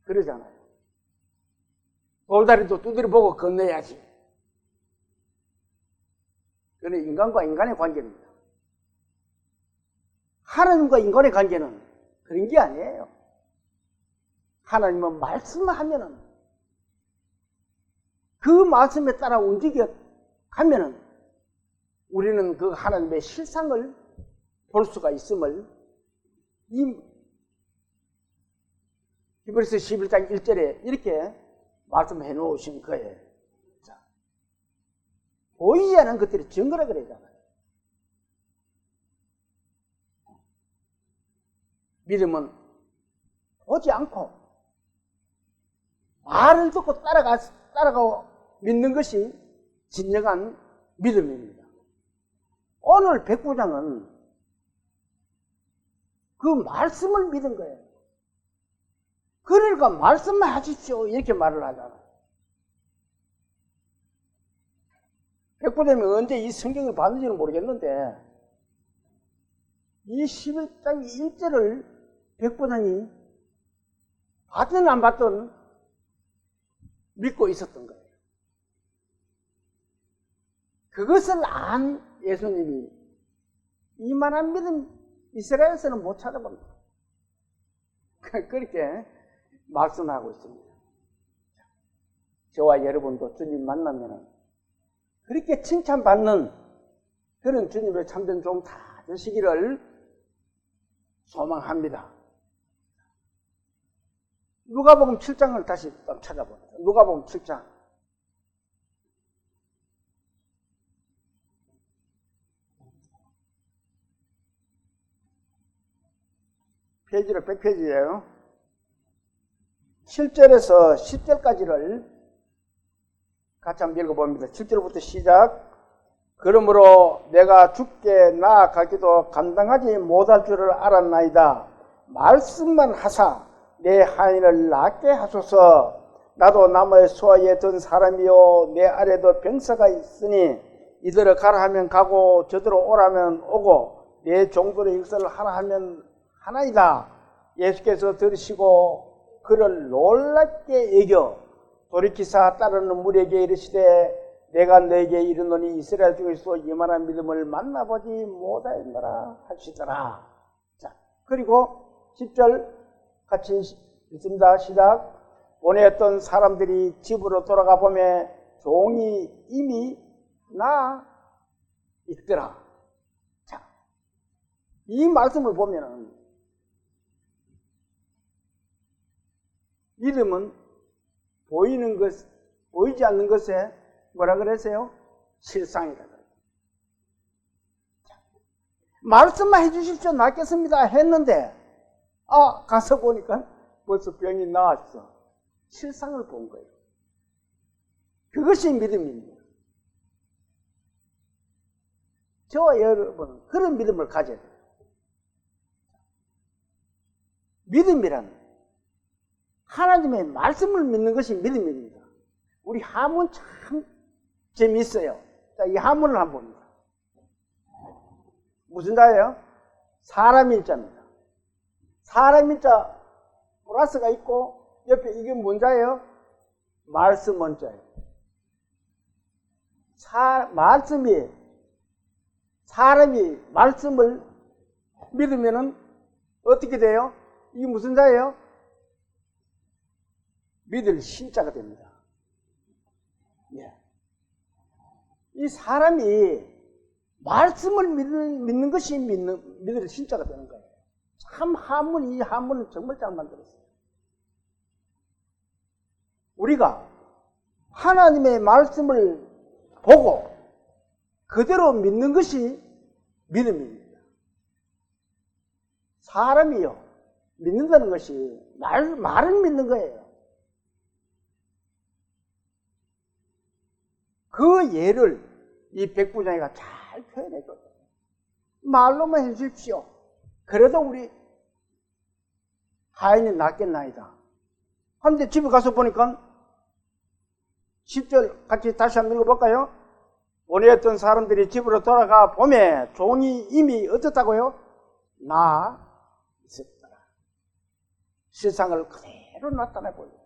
[SPEAKER 1] 그러잖아요. 돌다리도 두드려 보고 건너야지. 그건 인간과 인간의 관계입니다. 하나님과 인간의 관계는 그런 게 아니에요. 하나님은 말씀을 하면은 그 말씀에 따라 움직여 가면은 우리는 그 하나님의 실상을 볼 수가 있음을 이 히브리서 11장 1절에 이렇게 말씀해 놓으신 거예요. 자, 보이지 않은 것들이 증거라 그러잖아요. 믿음은 보지 않고 말을 듣고 따라가고 믿는 것이 진정한 믿음입니다. 오늘 백부장은 그 말씀을 믿은 거예요. 그러니까 말씀만 하십시오 이렇게 말을 하잖아요. 백부장이 언제 이 성경을 봤는지는 모르겠는데 이 11장 1절을 백부장이 봤든 안 봤든 믿고 있었던 거예요. 그것을 안 예수님이 이만한 믿음 이스라엘에서는 못 찾아봅니다. 그렇게 말씀하고 있습니다. 저와 여러분도 주님 만나면 그렇게 칭찬받는 그런 주님의 참된 종 다 되시기를 소망합니다. 누가복음 7장을 다시 좀 찾아봅니다. 누가복음 7장. 페이지로 100페이지예요. 7절에서 10절까지를 같이 한번 읽어봅니다. 7절부터 시작. 그러므로 내가 주께 나아가기도 감당하지 못할 줄을 알았나이다. 말씀만 하사 내 하인을 낫게 하소서. 나도 나무의 수하에 든 사람이요 내 아래도 병사가 있으니 이들을 가라 하면 가고 저들을 오라면 오고 내 종들의 일서를 하라 하면 하나이다. 예수께서 들으시고 그를 놀랍게 여겨 돌이키사 따르는 무리에게 이르시되 내가 너에게 이르노니 이스라엘 중에서 이만한 믿음을 만나보지 못하였노라 하시더라. 자, 그리고 10절 같이 읽습니다. 시작. 보내었던 사람들이 집으로 돌아가 보매 종이 이미 나 있더라. 자, 이 말씀을 보면은 믿음은 보이는 것, 보이지 않는 것에 뭐라 그랬어요? 실상이다. 말씀만 해주십시오. 낫겠습니다. 했는데, 가서 보니까 벌써 병이 나았어. 실상을 본 거예요. 그것이 믿음입니다. 저와 여러분은 그런 믿음을 가져야 돼요. 믿음이란 하나님의 말씀을 믿는 것이 믿음입니다. 우리 하문 참 재미있어요. 자, 이 하문을 한번 봅니다. 무슨 자예요? 사람 인자입니다. 사람 인자 플러스가 있고 옆에 이게 뭔 자예요? 말씀 원자예요. 사람이 말씀을 믿으면은 어떻게 돼요? 이게 무슨 자예요? 믿을 신자가 됩니다. 이 사람이 말씀을 믿는 것이 믿을 신자가 되는 거예요. 참 이 한문은 정말 잘 만들었어요. 우리가 하나님의 말씀을 보고 그대로 믿는 것이 믿음입니다. 사람이요, 믿는다는 것이 말을 믿는 거예요. 그 예를 이 백부장이가 잘 표현해줘요. 말로만 해주십시오. 그래도 우리 하인이 낫겠나이다. 그런데 집에 가서 보니까 10절 같이 다시 한번 읽어볼까요? 보내었던 사람들이 집으로 돌아가 보매 종이 이미 어떻다고요? 나 있었더라. 세상을 그대로 나타내 보여요.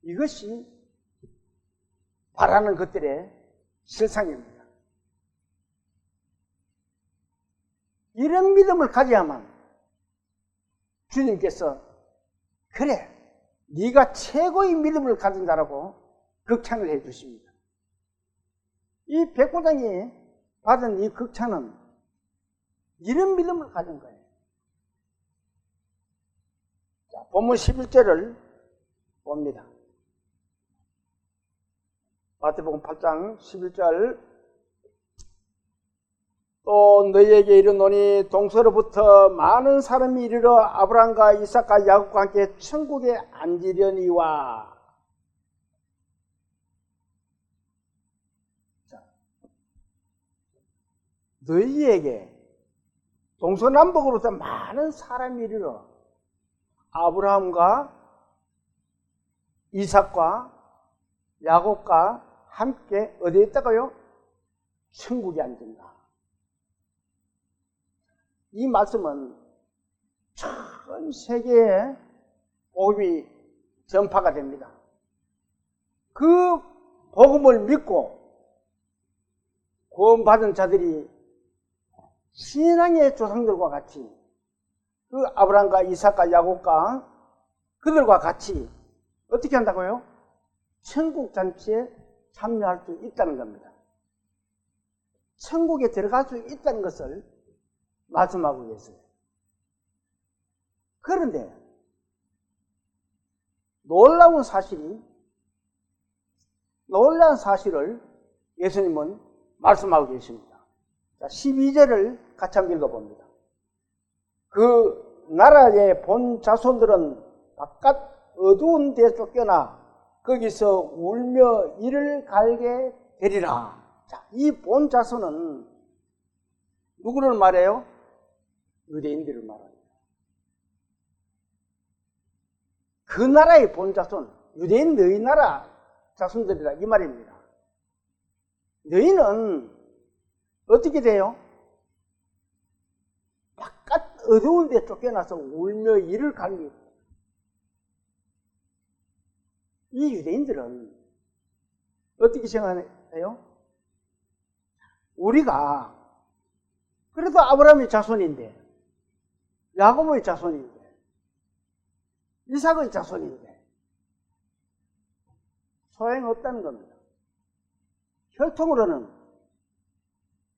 [SPEAKER 1] 이것이 바라는 것들의 실상입니다. 이런 믿음을 가져야만 주님께서 그래, 네가 최고의 믿음을 가진 자라고 극찬을 해 주십니다. 이 백부장이 받은 이 극찬은 이런 믿음을 가진 거예요. 자, 본문 11절을 봅니다. 마태복음 8장 11절 또 너희에게 이르노니 동서로부터 많은 사람이 이르러 아브라함과 이삭과 야곱과 함께 천국에 앉으려니와. 자, 너희에게 동서남북으로부터 많은 사람이 이르러 아브라함과 이삭과 야곱과 함께 어디에 있다가요? 천국에 앉는다. 이 말씀은 전 세계에 복음이 전파가 됩니다. 그 복음을 믿고 구원받은 자들이 신앙의 조상들과 같이 그 아브라함과 이삭과 야곱과 그들과 같이 어떻게 한다고요? 천국 잔치에 참여할 수 있다는 겁니다. 천국에 들어갈 수 있다는 것을 말씀하고 계세요. 그런데 놀라운 사실을 예수님은 말씀하고 계십니다. 자, 12절을 같이 한번 읽어봅니다. 그 나라의 본 자손들은 바깥 어두운 데 쫓겨나 거기서 울며 이를 갈게 되리라. 자, 이 본 자손은 누구를 말해요? 유대인들을 말합니다. 그 나라의 본 자손, 유대인 너희 나라 자손들이라 이 말입니다. 너희는 어떻게 돼요? 바깥 어두운 데 쫓겨나서 울며 이를 갈게. 이 유대인들은 어떻게 생각해요? 우리가 그래도 아브라함의 자손인데, 야곱의 자손인데, 이삭의 자손인데 소용없다는 겁니다. 혈통으로는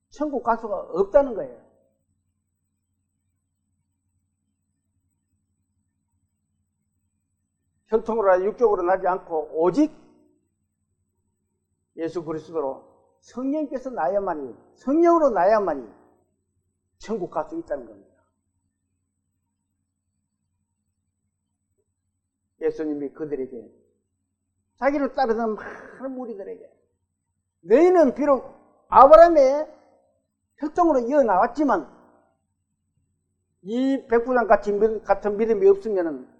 [SPEAKER 1] 천국 갈 수가 없다는 거예요. 혈통으로 육적으로 나지 않고 오직 예수 그리스도로 성령께서 나야만이, 성령으로 나야만이 천국 갈 수 있다는 겁니다. 예수님이 그들에게, 자기를 따르는 많은 무리들에게, 너희는 비록 아브라함의 혈통으로 이어나왔지만 이 백부장 같은 믿음이 없으면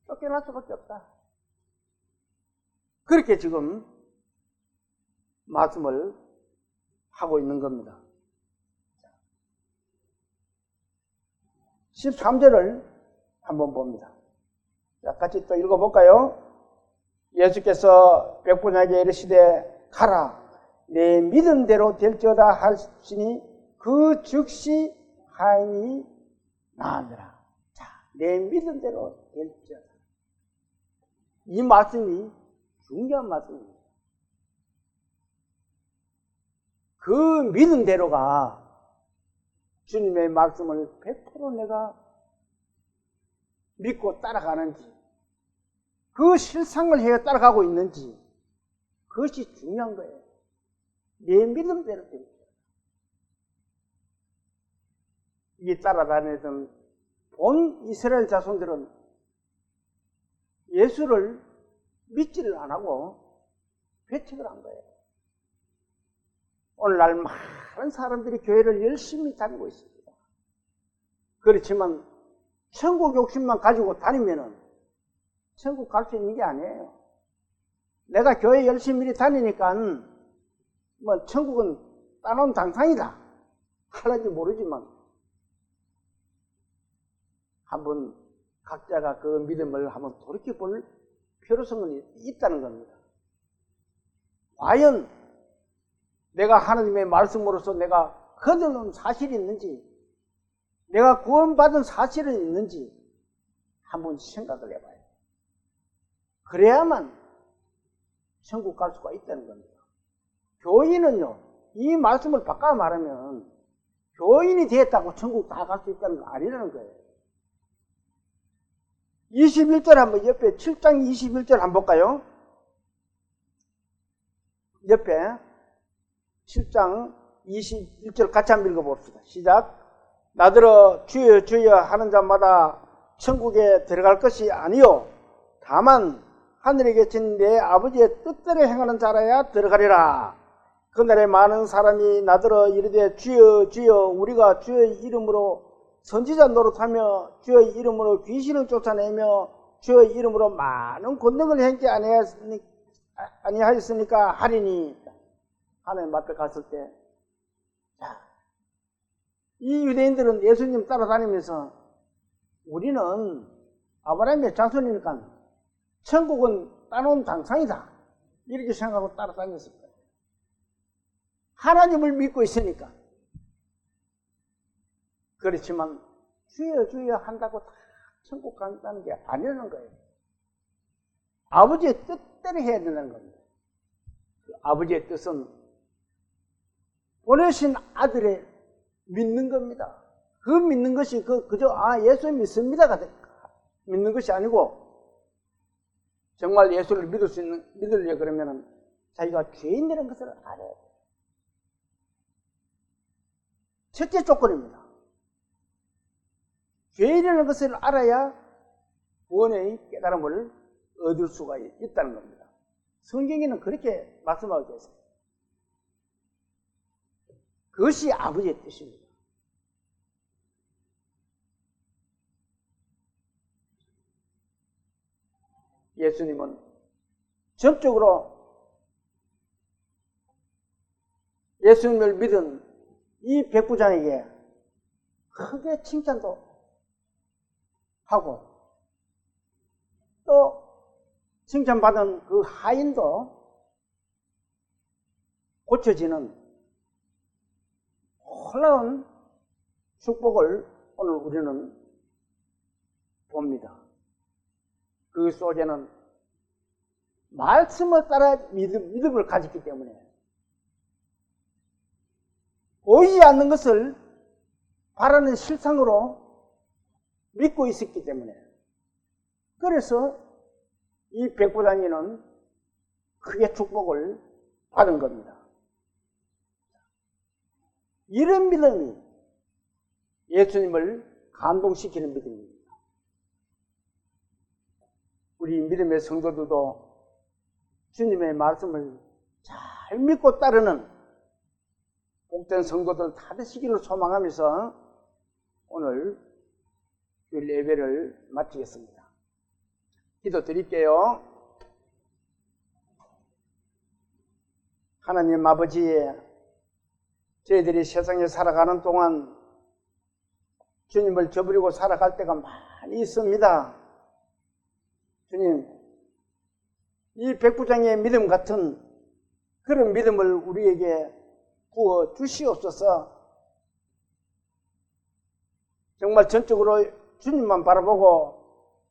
[SPEAKER 1] 쫓겨날 수밖에 없다. 그렇게 지금 말씀을 하고 있는 겁니다. 13절을 한번 봅니다. 자, 같이 또 읽어볼까요? 예수께서 백부장에게 이르시되 가라, 내 믿음대로 될지어다 하시니 그 즉시 하인이 나으니라. 자, 내 믿음대로 될지어다. 이 말씀이 중요한 말씀입니다. 그 믿음대로가 주님의 말씀을 100% 내가 믿고 따라가는지, 그 실상을 해 따라가고 있는지, 그것이 중요한 거예요. 내 믿음대로 됩니다. 이 따라다니던 본 이스라엘 자손들은 예수를 믿지를 안 하고 배척을 한 거예요. 오늘날 많은 사람들이 교회를 열심히 다니고 있습니다. 그렇지만 천국 욕심만 가지고 다니면은 천국 갈 수 있는 게 아니에요. 내가 교회 열심히 다니니까 뭐 천국은 따놓은 당상이다 하는지 모르지만 한번 각자가 그 믿음을 한번 돌이켜볼 필요성은 있다는 겁니다. 과연 내가 하나님의 말씀으로서 내가 거듭난 사실이 있는지, 내가 구원받은 사실은 있는지 한번 생각을 해봐요. 그래야만 천국 갈 수가 있다는 겁니다. 교인은요, 이 말씀을 바꿔 말하면 교인이 되었다고 천국 다 갈 수 있다는 거 아니라는 거예요. 21절 한번 옆에 7장 21절 한번 볼까요? 옆에 7장 21절 같이 한번 읽어봅시다. 시작. 나더러 주여 주여 하는 자마다 천국에 들어갈 것이 아니요 다만 하늘에 계신 내 아버지의 뜻대로 행하는 자라야 들어가리라. 그날에 많은 사람이 나더러 이르되 주여 주여 우리가 주의 이름으로 선지자 노릇하며 주의 이름으로 귀신을 쫓아내며 주의 이름으로 많은 권능을 행치 아니하였으니까 하리니. 하나님 앞에 갔을 때, 이 유대인들은 예수님 따라다니면서 우리는 아브라함의 자손이니까 천국은 따놓은 당상이다 이렇게 생각하고 따라다녔을 거예요. 하나님을 믿고 있으니까. 그렇지만 주여 주여 한다고 다 천국 간다는 게 아니라는 거예요. 아버지의 뜻대로 해야 된다는 겁니다. 그 아버지의 뜻은 보내신 아들의 믿는 겁니다. 그 믿는 것이 그저 예수 믿습니다가 믿는 것이 아니고, 정말 예수를 믿으려 그러면은 자기가 죄인이라는 것을 알아야 돼요. 첫째 조건입니다. 죄인이라는 것을 알아야 구원의 깨달음을 얻을 수가 있다는 겁니다. 성경에는 그렇게 말씀하고 계세요. 그것이 아버지의 뜻입니다. 예수님은 전적으로 예수님을 믿은 이 백부장에게 크게 칭찬도 하고, 또 칭찬받은 그 하인도 고쳐지는 놀라운 축복을 오늘 우리는 봅니다. 그 속에는 말씀을 따라 믿음을 가졌기 때문에 보이지 않는 것을 바라는 실상으로 믿고 있었기 때문에, 그래서 이 백부장이는 크게 축복을 받은 겁니다. 이런 믿음이 예수님을 감동시키는 믿음입니다. 우리 믿음의 성도들도 주님의 말씀을 잘 믿고 따르는 복된 성도들 다 되시기를 소망하면서 오늘 주일 예배를 마치겠습니다. 기도 드릴게요. 하나님 아버지, 저희들이 세상에 살아가는 동안 주님을 저버리고 살아갈 때가 많이 있습니다. 주님, 이 백부장의 믿음 같은 그런 믿음을 우리에게 부어 주시옵소서. 정말 전적으로 주님만 바라보고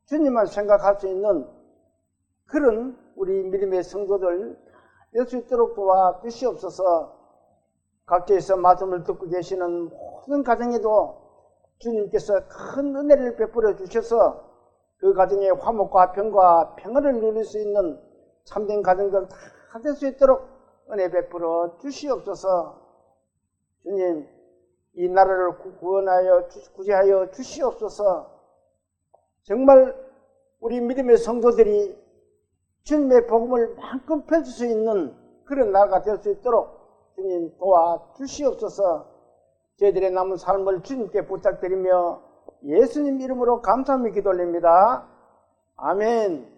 [SPEAKER 1] 주님만 생각할 수 있는 그런 우리 믿음의 성도들 될 수 있도록 도와주시옵소서. 각지에서 말씀을 듣고 계시는 모든 가정에도 주님께서 큰 은혜를 베풀어 주셔서 그 가정에 화목과 평과 평안을 누릴 수 있는 참된 가정들 다 될 수 있도록 은혜 베풀어 주시옵소서. 주님, 이 나라를 구제하여 주시옵소서. 정말 우리 믿음의 성도들이 주님의 복음을 마음껏 펼칠 수 있는 그런 나라가 될 수 있도록 주님 도와주시옵소서. 저희들의 남은 삶을 주님께 부탁드리며 예수님 이름으로 감사하며 기도 올립니다. 아멘.